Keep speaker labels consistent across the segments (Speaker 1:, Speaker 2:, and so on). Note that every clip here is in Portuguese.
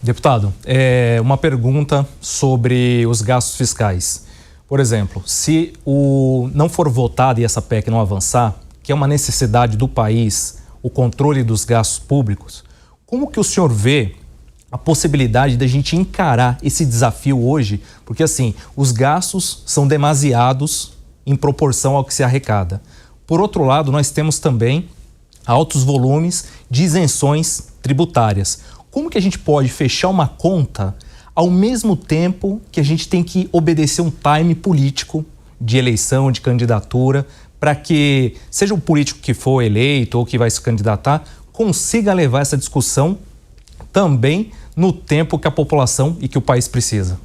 Speaker 1: Deputado, uma pergunta sobre os gastos fiscais. Por exemplo, se não for votado e essa PEC não avançar, que é uma necessidade do país, o controle dos gastos públicos, como que o senhor vê a possibilidade da gente encarar esse desafio hoje? Porque, assim, os gastos são demasiados em proporção ao que se arrecada. Por outro lado, nós temos também altos volumes de isenções tributárias. Como que a gente pode fechar uma conta ao mesmo tempo que a gente tem que obedecer um time político de eleição, de candidatura, para que, seja o político que for eleito ou que vai se candidatar, consiga levar essa discussão também no tempo que a população e que o país precisa?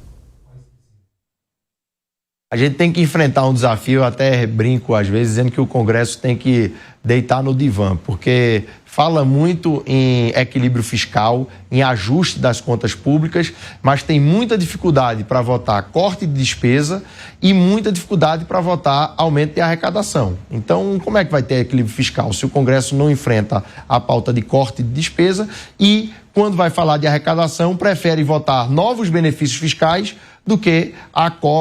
Speaker 2: A gente tem que enfrentar um desafio, até brinco às vezes, dizendo que o Congresso tem que deitar no divã, porque fala muito em equilíbrio fiscal, em ajuste das contas públicas, mas tem muita dificuldade para votar corte de despesa e muita dificuldade para votar aumento de arrecadação. Então, como é que vai ter equilíbrio fiscal se o Congresso não enfrenta a pauta de corte de despesa e, quando vai falar de arrecadação, prefere votar novos benefícios fiscais do que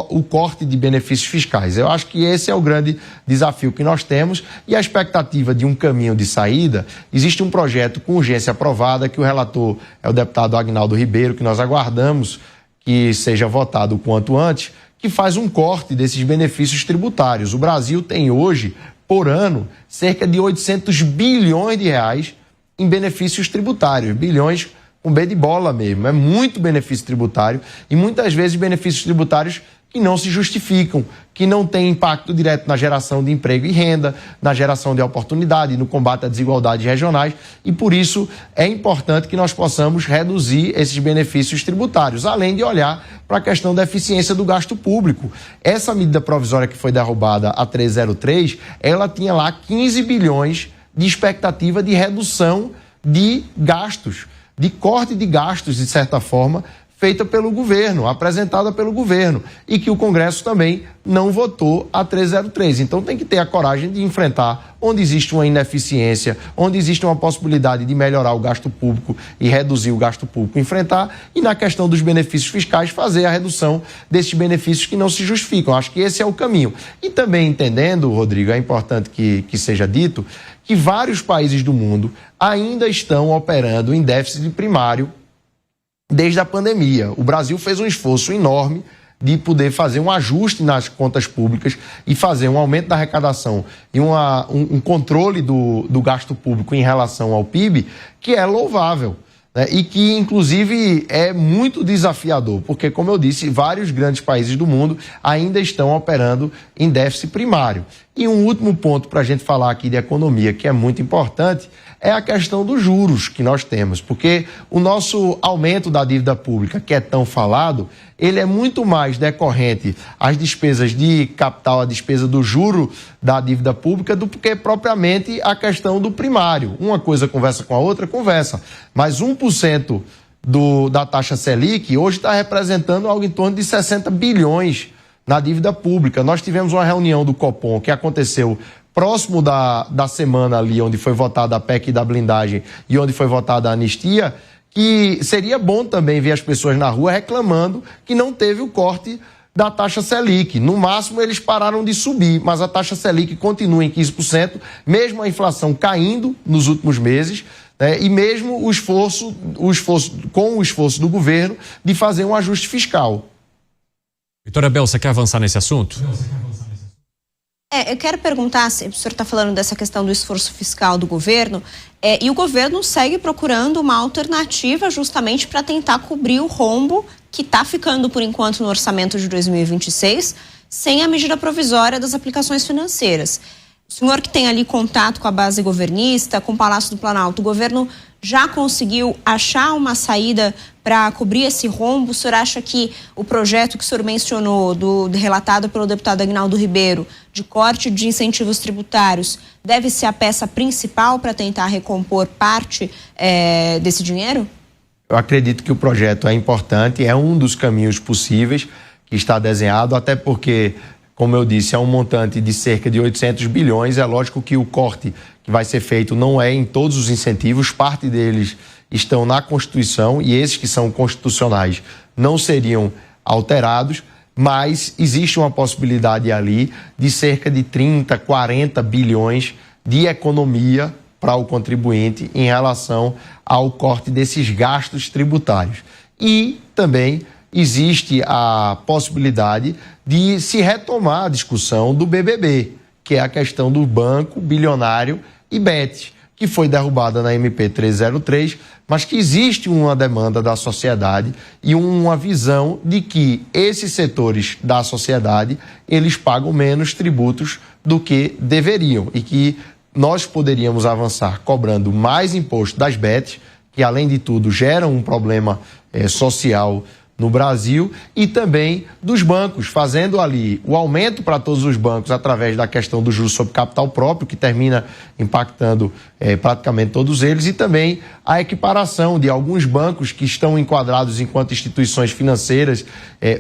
Speaker 2: o corte de benefícios fiscais? Eu acho que esse é o grande desafio que nós temos e a expectativa de um caminho de saída. Existe um projeto com urgência aprovada, que o relator é o deputado Agnaldo Ribeiro, que nós aguardamos que seja votado o quanto antes, que faz um corte desses benefícios tributários. O Brasil tem hoje, por ano, cerca de 800 bilhões de reais em benefícios tributários, bilhões com B de bola mesmo, é muito benefício tributário e muitas vezes benefícios tributários que não se justificam, que não têm impacto direto na geração de emprego e renda, na geração de oportunidade, no combate a desigualdades regionais e por isso é importante que nós possamos reduzir esses benefícios tributários, além de olhar para a questão da eficiência do gasto público. Essa medida provisória que foi derrubada, a 303, ela tinha lá 15 bilhões de expectativa de redução de gastos, de corte de gastos, de certa forma, feita pelo governo, apresentada pelo governo, e que o Congresso também não votou a 303. Então tem que ter a coragem de enfrentar onde existe uma ineficiência, onde existe uma possibilidade de melhorar o gasto público e reduzir o gasto público, enfrentar, e na questão dos benefícios fiscais, fazer a redução desses benefícios que não se justificam. Acho que esse é o caminho. E também entendendo, Rodrigo, é importante que seja dito, que vários países do mundo ainda estão operando em déficit primário desde a pandemia. O Brasil fez um esforço enorme de poder fazer um ajuste nas contas públicas e fazer um aumento da arrecadação e um controle do gasto público em relação ao PIB, que é louvável, né? E que, inclusive, é muito desafiador, porque, como eu disse, vários grandes países do mundo ainda estão operando em déficit primário. E um último ponto para a gente falar aqui de economia, que é muito importante, é a questão dos juros que nós temos, porque o nosso aumento da dívida pública, que é tão falado, ele é muito mais decorrente às despesas de capital, a despesa do juro da dívida pública, do que propriamente a questão do primário. Uma coisa conversa com a outra, conversa. Mas 1% da taxa Selic hoje está representando algo em torno de 60 bilhões na dívida pública. Nós tivemos uma reunião do Copom que aconteceu próximo da semana ali, onde foi votada a PEC da blindagem e onde foi votada a anistia, que seria bom também ver as pessoas na rua reclamando que não teve o corte da taxa Selic. No máximo, eles pararam de subir, mas a taxa Selic continua em 15%, mesmo a inflação caindo nos últimos meses, né, e mesmo com o esforço do governo de fazer um ajuste fiscal.
Speaker 3: Vitória Bel, você quer avançar nesse assunto?
Speaker 4: Eu quero perguntar, se o senhor está falando dessa questão do esforço fiscal do governo, e o governo segue procurando uma alternativa justamente para tentar cobrir o rombo que está ficando, por enquanto, no orçamento de 2026, sem a medida provisória das aplicações financeiras. O senhor que tem ali contato com a base governista, com o Palácio do Planalto, o governo já conseguiu achar uma saída para cobrir esse rombo? O senhor acha que o projeto que o senhor mencionou, relatado pelo deputado Agnaldo Ribeiro, de corte de incentivos tributários, deve ser a peça principal para tentar recompor parte desse dinheiro?
Speaker 2: Eu acredito que o projeto é importante, é um dos caminhos possíveis que está desenhado, até porque, como eu disse, é um montante de cerca de 800 bilhões. É lógico que o corte que vai ser feito não é em todos os incentivos, parte deles estão na Constituição e esses que são constitucionais não seriam alterados, mas existe uma possibilidade ali de cerca de 30, 40 bilhões de economia para o contribuinte em relação ao corte desses gastos tributários. E também existe a possibilidade de se retomar a discussão do BBB, que é a questão do Banco Bilionário e Bet, que foi derrubada na MP 303, mas que existe uma demanda da sociedade e uma visão de que esses setores da sociedade, eles pagam menos tributos do que deveriam e que nós poderíamos avançar cobrando mais imposto das bets, que além de tudo geram um problema social no Brasil, e também dos bancos, fazendo ali o aumento para todos os bancos através da questão do juros sobre capital próprio, que termina impactando praticamente todos eles, e também a equiparação de alguns bancos que estão enquadrados enquanto instituições financeiras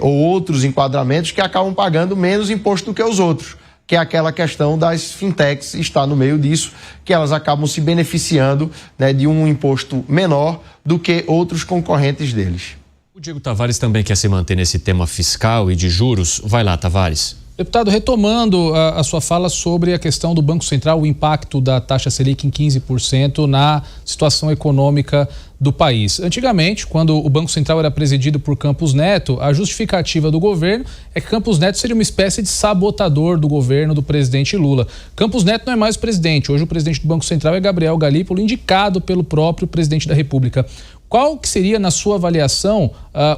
Speaker 2: ou outros enquadramentos que acabam pagando menos imposto do que os outros, que é aquela questão das fintechs está no meio disso, que elas acabam se beneficiando, né, de um imposto menor do que outros concorrentes deles.
Speaker 3: O Diego Tavares também quer se manter nesse tema fiscal e de juros. Vai lá, Tavares.
Speaker 5: Deputado, retomando a sua fala sobre a questão do Banco Central, o impacto da taxa Selic em 15% na situação econômica do país. Antigamente, quando o Banco Central era presidido por Campos Neto, a justificativa do governo é que Campos Neto seria uma espécie de sabotador do governo do presidente Lula. Campos Neto não é mais o presidente. Hoje o presidente do Banco Central é Gabriel Galípolo, indicado pelo próprio presidente da República. Qual que seria, na sua avaliação,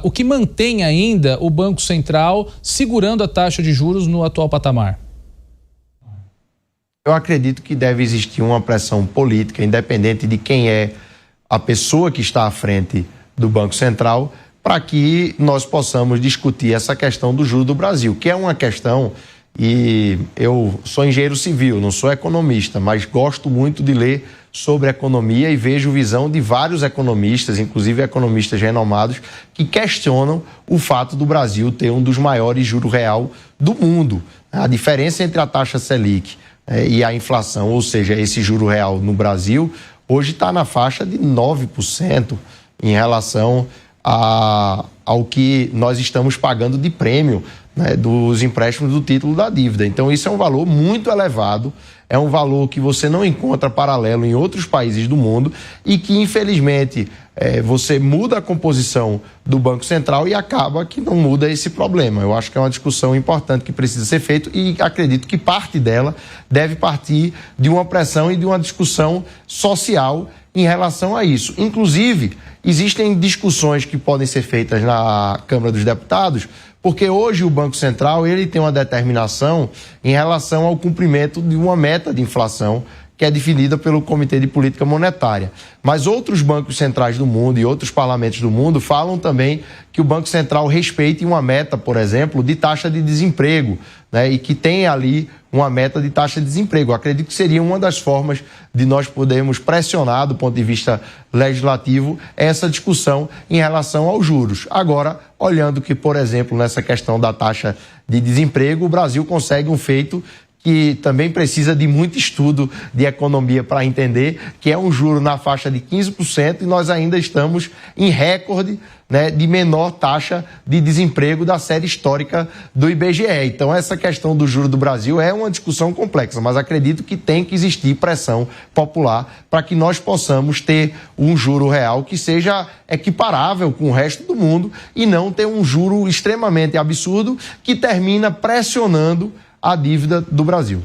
Speaker 5: o que mantém ainda o Banco Central segurando a taxa de juros no atual patamar?
Speaker 2: Eu acredito que deve existir uma pressão política, independente de quem é a pessoa que está à frente do Banco Central, para que nós possamos discutir essa questão do juro do Brasil, que é uma questão, e eu sou engenheiro civil, não sou economista, mas gosto muito de ler sobre economia e vejo visão de vários economistas, inclusive economistas renomados, que questionam o fato do Brasil ter um dos maiores juros real do mundo. A diferença entre a taxa Selic e a inflação, ou seja, esse juro real no Brasil, hoje está na faixa de 9% em relação ao que nós estamos pagando de prêmio, né, dos empréstimos do título da dívida. Então isso é um valor muito elevado, é um valor que você não encontra paralelo em outros países do mundo e que, infelizmente, você muda a composição do Banco Central e acaba que não muda esse problema. Eu acho que é uma discussão importante que precisa ser feita e acredito que parte dela deve partir de uma pressão e de uma discussão social em relação a isso. Inclusive, existem discussões que podem ser feitas na Câmara dos Deputados, porque hoje o Banco Central ele tem uma determinação em relação ao cumprimento de uma meta de inflação que é definida pelo Comitê de Política Monetária. Mas outros bancos centrais do mundo e outros parlamentos do mundo falam também que o Banco Central respeite uma meta, por exemplo, de taxa de desemprego, né, e que tem ali uma meta de taxa de desemprego. Eu acredito que seria uma das formas de nós podermos pressionar, do ponto de vista legislativo, essa discussão em relação aos juros. Agora, olhando que, por exemplo, nessa questão da taxa de desemprego, o Brasil consegue um feito que também precisa de muito estudo de economia para entender, que é um juro na faixa de 15% e nós ainda estamos em recorde, né, de menor taxa de desemprego da série histórica do IBGE. Então essa questão do juro do Brasil é uma discussão complexa, mas acredito que tem que existir pressão popular para que nós possamos ter um juro real que seja equiparável com o resto do mundo e não ter um juro extremamente absurdo que termina pressionando a dívida do Brasil.